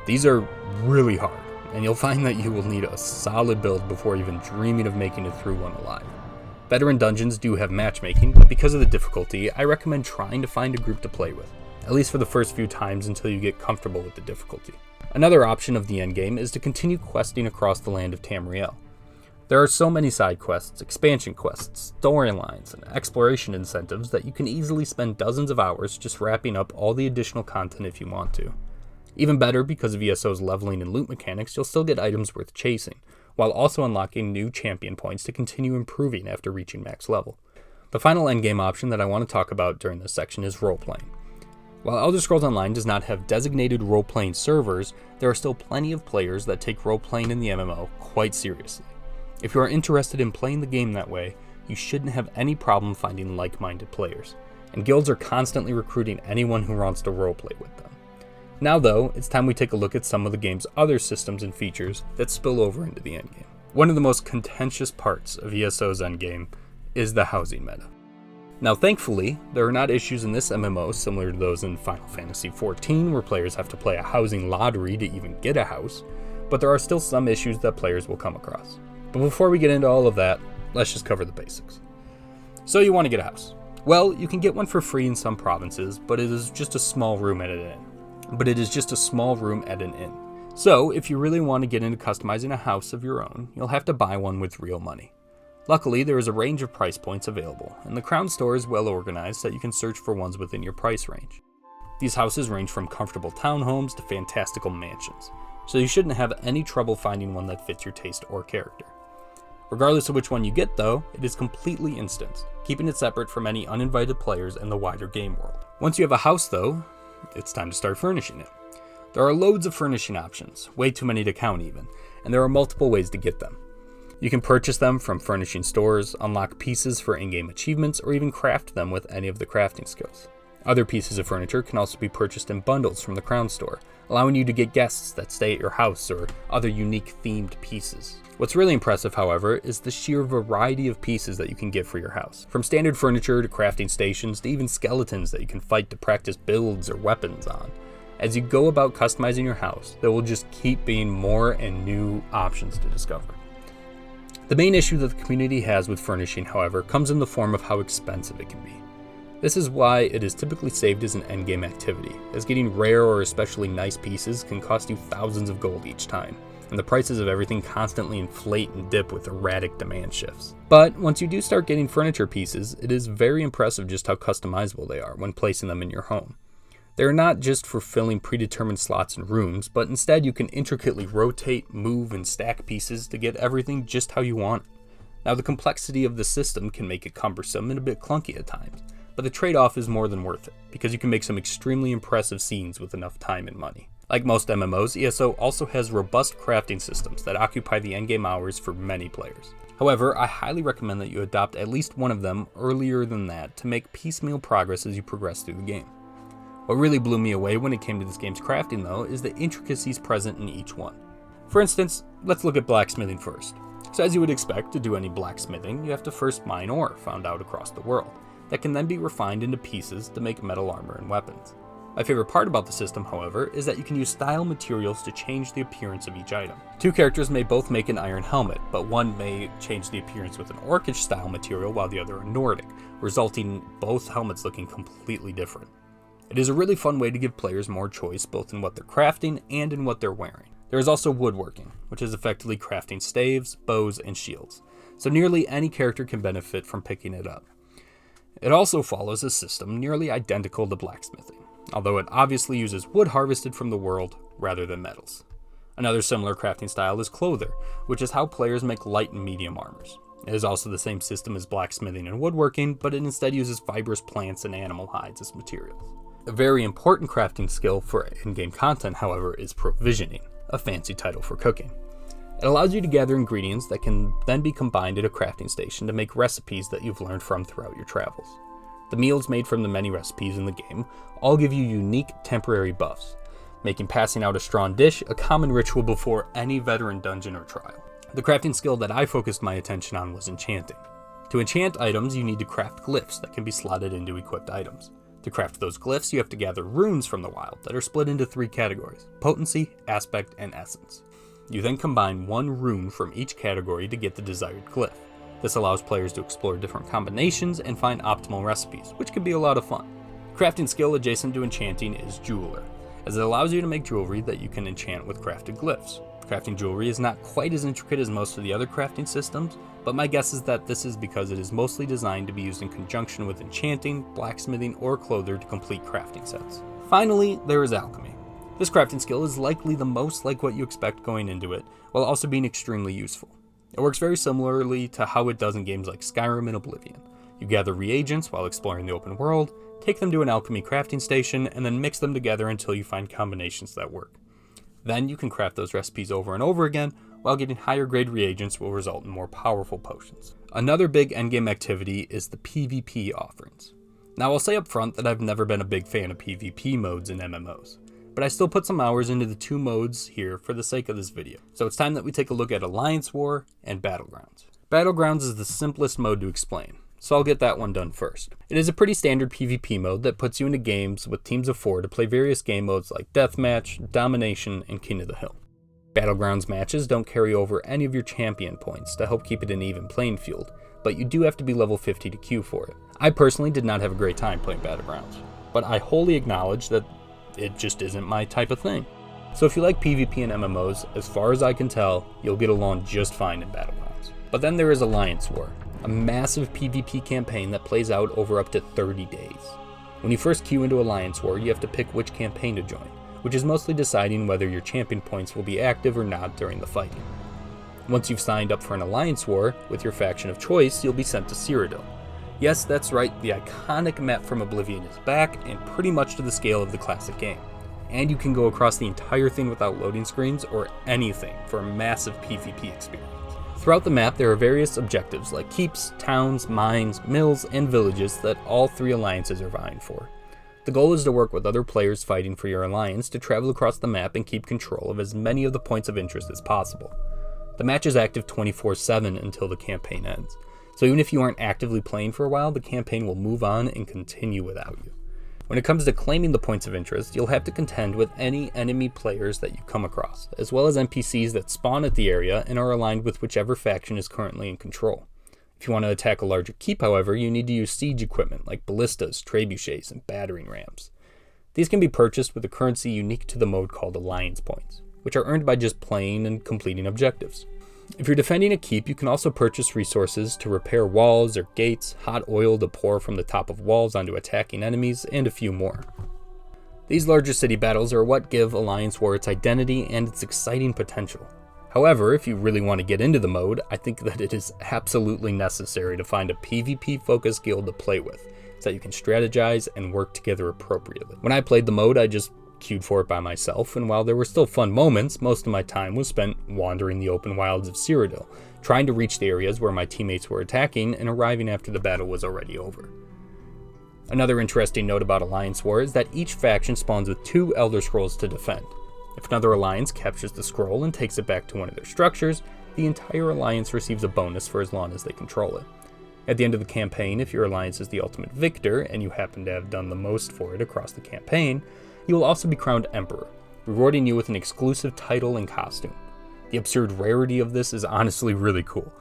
These are really hard, and you'll find that you will need a solid build before even dreaming of making it through one alive. Veteran dungeons do have matchmaking, but because of the difficulty, I recommend trying to find a group to play with, at least for the first few times until you get comfortable with the difficulty. Another option of the endgame is to continue questing across the land of Tamriel. There are so many side quests, expansion quests, storylines, and exploration incentives that you can easily spend dozens of hours just wrapping up all the additional content if you want to. Even better, because of ESO's leveling and loot mechanics, you'll still get items worth chasing, while also unlocking new champion points to continue improving after reaching max level. The final endgame option that I want to talk about during this section is role-playing. While Elder Scrolls Online does not have designated role-playing servers, there are still plenty of players that take role-playing in the MMO quite seriously. If you are interested in playing the game that way, you shouldn't have any problem finding like-minded players, and guilds are constantly recruiting anyone who wants to roleplay with them. Now though, it's time we take a look at some of the game's other systems and features that spill over into the endgame. One of the most contentious parts of ESO's endgame is the housing meta. Now thankfully, there are not issues in this MMO similar to those in Final Fantasy XIV where players have to play a housing lottery to even get a house, but there are still some issues that players will come across. But before we get into all of that, let's just cover the basics. So you want to get a house. Well, you can get one for free in some provinces, but it is just a small room at an inn. So if you really want to get into customizing a house of your own, you'll have to buy one with real money. Luckily, there is a range of price points available, and the Crown store is well organized so that you can search for ones within your price range. These houses range from comfortable townhomes to fantastical mansions, so you shouldn't have any trouble finding one that fits your taste or character. Regardless of which one you get though, it is completely instanced, keeping it separate from any uninvited players in the wider game world. Once you have a house though, it's time to start furnishing it. There are loads of furnishing options, way too many to count even, and there are multiple ways to get them. You can purchase them from furnishing stores, unlock pieces for in-game achievements, or even craft them with any of the crafting skills. Other pieces of furniture can also be purchased in bundles from the Crown store, allowing you to get guests that stay at your house or other unique themed pieces. What's really impressive, however, is the sheer variety of pieces that you can get for your house. From standard furniture to crafting stations to even skeletons that you can fight to practice builds or weapons on. As you go about customizing your house, there will just keep being more and new options to discover. The main issue that the community has with furnishing, however, comes in the form of how expensive it can be. This is why it is typically saved as an endgame activity, as getting rare or especially nice pieces can cost you thousands of gold each time, and the prices of everything constantly inflate and dip with erratic demand shifts. But once you do start getting furniture pieces, it is very impressive just how customizable they are when placing them in your home. They are not just for filling predetermined slots in rooms, but instead you can intricately rotate, move, and stack pieces to get everything just how you want it. Now the complexity of the system can make it cumbersome and a bit clunky at times, but the trade-off is more than worth it, because you can make some extremely impressive scenes with enough time and money. Like most MMOs, ESO also has robust crafting systems that occupy the endgame hours for many players. However, I highly recommend that you adopt at least one of them earlier than that to make piecemeal progress as you progress through the game. What really blew me away when it came to this game's crafting though is the intricacies present in each one. For instance, let's look at blacksmithing first. So as you would expect to do any blacksmithing, you have to first mine ore found out across the world, that can then be refined into pieces to make metal armor and weapons. My favorite part about the system, however, is that you can use style materials to change the appearance of each item. Two characters may both make an iron helmet, but one may change the appearance with an orcish style material while the other a Nordic, resulting in both helmets looking completely different. It is a really fun way to give players more choice both in what they're crafting and in what they're wearing. There is also woodworking, which is effectively crafting staves, bows, and shields, so nearly any character can benefit from picking it up. It also follows a system nearly identical to blacksmithing, although it obviously uses wood harvested from the world rather than metals. Another similar crafting style is clother, which is how players make light and medium armors. It is also the same system as blacksmithing and woodworking, but it instead uses fibrous plants and animal hides as materials. A very important crafting skill for in-game content, however, is provisioning, a fancy title for cooking. It allows you to gather ingredients that can then be combined at a crafting station to make recipes that you've learned from throughout your travels. The meals made from the many recipes in the game all give you unique temporary buffs, making passing out a strong dish a common ritual before any veteran dungeon or trial. The crafting skill that I focused my attention on was enchanting. To enchant items, you need to craft glyphs that can be slotted into equipped items. To craft those glyphs, you have to gather runes from the wild that are split into 3 categories: potency, aspect, and essence. You then combine 1 rune from each category to get the desired glyph. This allows players to explore different combinations and find optimal recipes, which can be a lot of fun. Crafting skill adjacent to enchanting is Jeweler, as it allows you to make jewelry that you can enchant with crafted glyphs. Crafting jewelry is not quite as intricate as most of the other crafting systems, but my guess is that this is because it is mostly designed to be used in conjunction with enchanting, blacksmithing, or clother to complete crafting sets. Finally, there is alchemy. This crafting skill is likely the most like what you expect going into it, while also being extremely useful. It works very similarly to how it does in games like Skyrim and Oblivion. You gather reagents while exploring the open world, take them to an alchemy crafting station, and then mix them together until you find combinations that work. Then you can craft those recipes over and over again, while getting higher grade reagents will result in more powerful potions. Another big endgame activity is the PvP offerings. Now I'll say up front that I've never been a big fan of PvP modes in MMOs, but I still put some hours into the 2 modes here for the sake of this video. So it's time that we take a look at Alliance War and Battlegrounds. Battlegrounds is the simplest mode to explain, so I'll get that one done first. It is a pretty standard PvP mode that puts you into games with teams of 4 to play various game modes like Deathmatch, Domination, and King of the Hill. Battlegrounds matches don't carry over any of your champion points to help keep it an even playing field, but you do have to be level 50 to queue for it. I personally did not have a great time playing Battlegrounds, but I wholly acknowledge that it just isn't my type of thing. So if you like PvP and MMOs, as far as I can tell, you'll get along just fine in Battlegrounds. But then there is Alliance War, a massive PvP campaign that plays out over up to 30 days. When you first queue into Alliance War, you have to pick which campaign to join, which is mostly deciding whether your champion points will be active or not during the fighting. Once you've signed up for an Alliance War with your faction of choice, you'll be sent to Cyrodiil. Yes, that's right, the iconic map from Oblivion is back, and pretty much to the scale of the classic game. And you can go across the entire thing without loading screens or anything for a massive PvP experience. Throughout the map, there are various objectives like keeps, towns, mines, mills, and villages that all 3 alliances are vying for. The goal is to work with other players fighting for your alliance to travel across the map and keep control of as many of the points of interest as possible. The match is active 24/7 until the campaign ends, so even if you aren't actively playing for a while, the campaign will move on and continue without you. When it comes to claiming the points of interest, you'll have to contend with any enemy players that you come across, as well as NPCs that spawn at the area and are aligned with whichever faction is currently in control. If you want to attack a larger keep, however, you need to use siege equipment like ballistas, trebuchets, and battering rams. These can be purchased with a currency unique to the mode called Alliance Points, which are earned by just playing and completing objectives. If you're defending a keep, you can also purchase resources to repair walls or gates, hot oil to pour from the top of walls onto attacking enemies, and a few more. These larger city battles are what give Alliance War its identity and its exciting potential. However, if you really want to get into the mode, I think that it is absolutely necessary to find a PvP-focused guild to play with, so that you can strategize and work together appropriately. When I played the mode, I just queued for it by myself, and while there were still fun moments, most of my time was spent wandering the open wilds of Cyrodiil, trying to reach the areas where my teammates were attacking and arriving after the battle was already over. Another interesting note about Alliance War is that each faction spawns with 2 Elder Scrolls to defend. If another alliance captures the scroll and takes it back to one of their structures, the entire alliance receives a bonus for as long as they control it. At the end of the campaign, if your alliance is the ultimate victor, and you happen to have done the most for it across the campaign, you will also be crowned Emperor, rewarding you with an exclusive title and costume. The absurd rarity of this is honestly really cool,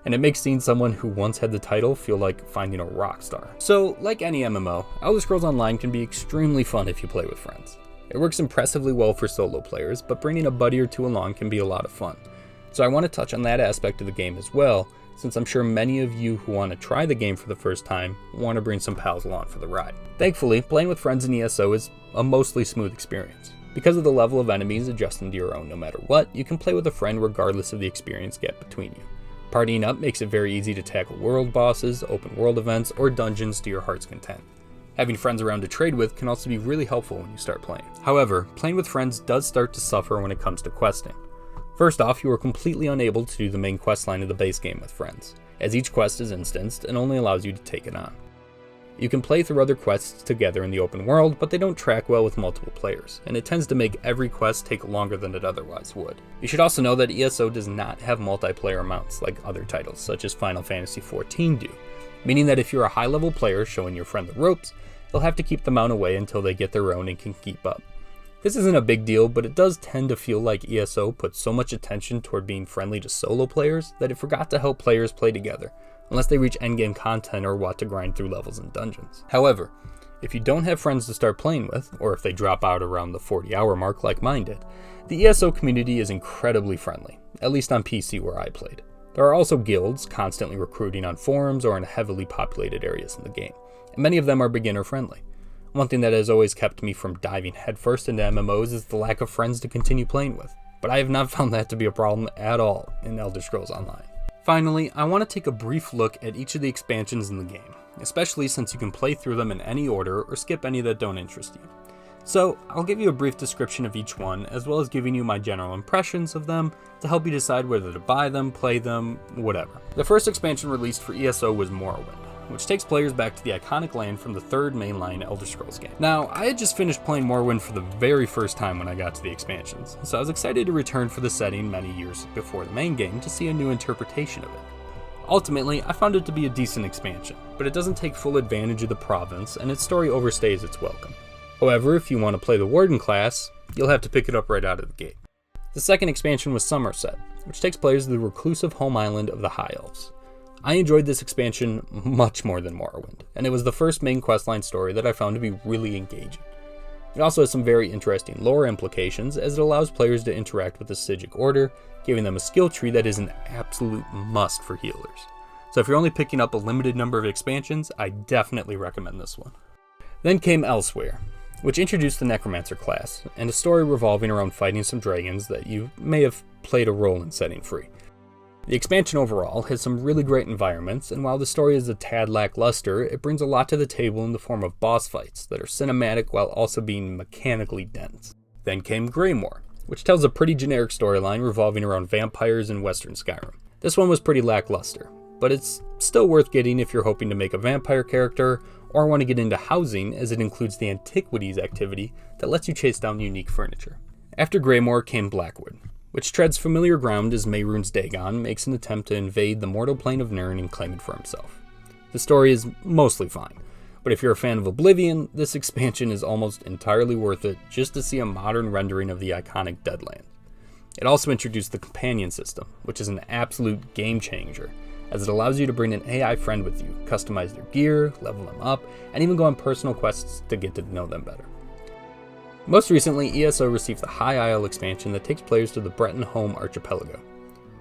and it makes seeing someone who once had the title feel like finding a rock star. So, like any MMO, Elder Scrolls Online can be extremely fun if you play with friends. It works impressively well for solo players, but bringing a buddy or 2 along can be a lot of fun. So I want to touch on that aspect of the game as well, since I'm sure many of you who want to try the game for the first time want to bring some pals along for the ride. Thankfully, playing with friends in ESO is a mostly smooth experience. Because of the level of enemies adjusting to your own no matter what, you can play with a friend regardless of the experience gap between you. Partying up makes it very easy to tackle world bosses, open world events, or dungeons to your heart's content. Having friends around to trade with can also be really helpful when you start playing. However, playing with friends does start to suffer when it comes to questing. First off, you are completely unable to do the main quest line of the base game with friends, as each quest is instanced and only allows you to take it on. You can play through other quests together in the open world, but they don't track well with multiple players, and it tends to make every quest take longer than it otherwise would. You should also know that ESO does not have multiplayer amounts like other titles, such as Final Fantasy XIV do, meaning that if you're a high-level player showing your friend the ropes, you'll have to keep the mount away until they get their own and can keep up. This isn't a big deal, but it does tend to feel like ESO puts so much attention toward being friendly to solo players that it forgot to help players play together, unless they reach endgame content or want to grind through levels and dungeons. However, if you don't have friends to start playing with, or if they drop out around the 40-hour mark like mine did, the ESO community is incredibly friendly, at least on PC where I played. There are also guilds constantly recruiting on forums or in heavily populated areas in the game, and many of them are beginner friendly. One thing that has always kept me from diving headfirst into MMOs is the lack of friends to continue playing with, but I have not found that to be a problem at all in Elder Scrolls Online. Finally, I want to take a brief look at each of the expansions in the game, especially since you can play through them in any order or skip any that don't interest you. So, I'll give you a brief description of each one, as well as giving you my general impressions of them to help you decide whether to buy them, play them, whatever. The first expansion released for ESO was Morrowind, which takes players back to the iconic land from the third mainline Elder Scrolls game. Now, I had just finished playing Morrowind for the very first time when I got to the expansions, so I was excited to return for the setting many years before the main game to see a new interpretation of it. Ultimately, I found it to be a decent expansion, but it doesn't take full advantage of the province, and its story overstays its welcome. However, if you want to play the Warden class, you'll have to pick it up right out of the gate. The second expansion was Somerset, which takes players to the reclusive home island of the High Elves. I enjoyed this expansion much more than Morrowind, and it was the first main questline story that I found to be really engaging. It also has some very interesting lore implications, as it allows players to interact with the Psijic Order, giving them a skill tree that is an absolute must for healers. So if you're only picking up a limited number of expansions, I definitely recommend this one. Then came Elsewhere, which introduced the Necromancer class, and a story revolving around fighting some dragons that you may have played a role in setting free. The expansion overall has some really great environments, and while the story is a tad lackluster, it brings a lot to the table in the form of boss fights that are cinematic while also being mechanically dense. Then came Greymoor, which tells a pretty generic storyline revolving around vampires in Western Skyrim. This one was pretty lackluster, but it's still worth getting if you're hoping to make a vampire character or want to get into housing, as it includes the Antiquities activity that lets you chase down unique furniture. After Greymoor came Blackwood, which treads familiar ground as Mehrunes Dagon makes an attempt to invade the mortal plane of Nirn and claim it for himself. The story is mostly fine, but if you're a fan of Oblivion, this expansion is almost entirely worth it just to see a modern rendering of the iconic Deadland. It also introduced the companion system, which is an absolute game changer, as it allows you to bring an AI friend with you, customize their gear, level them up, and even go on personal quests to get to know them better. Most recently, ESO received the High Isle expansion that takes players to the Breton Home Archipelago.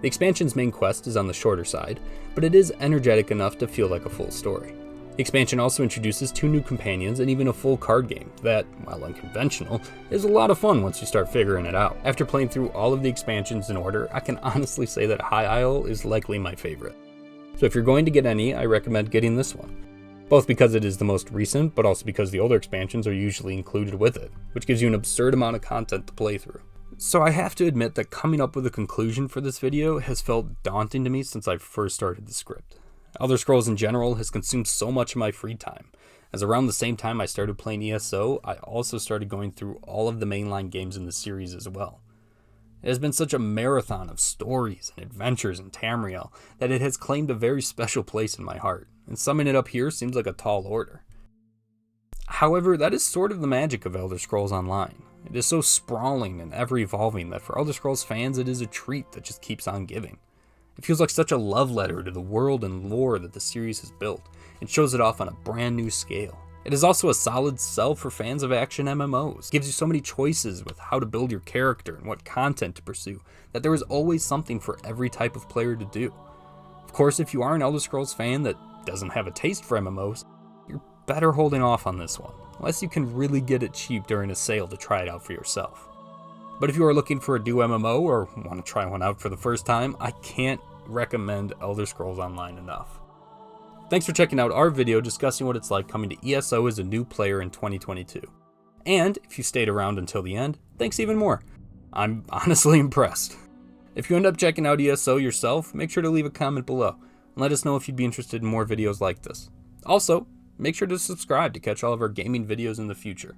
The expansion's main quest is on the shorter side, but it is energetic enough to feel like a full story. The expansion also introduces 2 new companions and even a full card game that, while unconventional, is a lot of fun once you start figuring it out. After playing through all of the expansions in order, I can honestly say that High Isle is likely my favorite. So if you're going to get any, I recommend getting this one. Both because it is the most recent, but also because the older expansions are usually included with it, which gives you an absurd amount of content to play through. So I have to admit that coming up with a conclusion for this video has felt daunting to me since I first started the script. Elder Scrolls in general has consumed so much of my free time, as around the same time I started playing ESO, I also started going through all of the mainline games in the series as well. It has been such a marathon of stories and adventures in Tamriel that it has claimed a very special place in my heart, and summing it up here seems like a tall order. However, that is sort of the magic of Elder Scrolls Online. It is so sprawling and ever-evolving that for Elder Scrolls fans it is a treat that just keeps on giving. It feels like such a love letter to the world and lore that the series has built, and shows it off on a brand new scale. It is also a solid sell for fans of action MMOs. It gives you so many choices with how to build your character and what content to pursue, that there is always something for every type of player to do. Of course, if you are an Elder Scrolls fan that doesn't have a taste for MMOs, you're better holding off on this one, unless you can really get it cheap during a sale to try it out for yourself. But if you are looking for a new MMO or want to try one out for the first time, I can't recommend Elder Scrolls Online enough. Thanks for checking out our video discussing what it's like coming to ESO as a new player in 2022. And if you stayed around until the end, thanks even more. I'm honestly impressed. If you end up checking out ESO yourself, make sure to leave a comment below and let us know if you'd be interested in more videos like this. Also, Make sure to subscribe to catch all of our gaming videos in the future.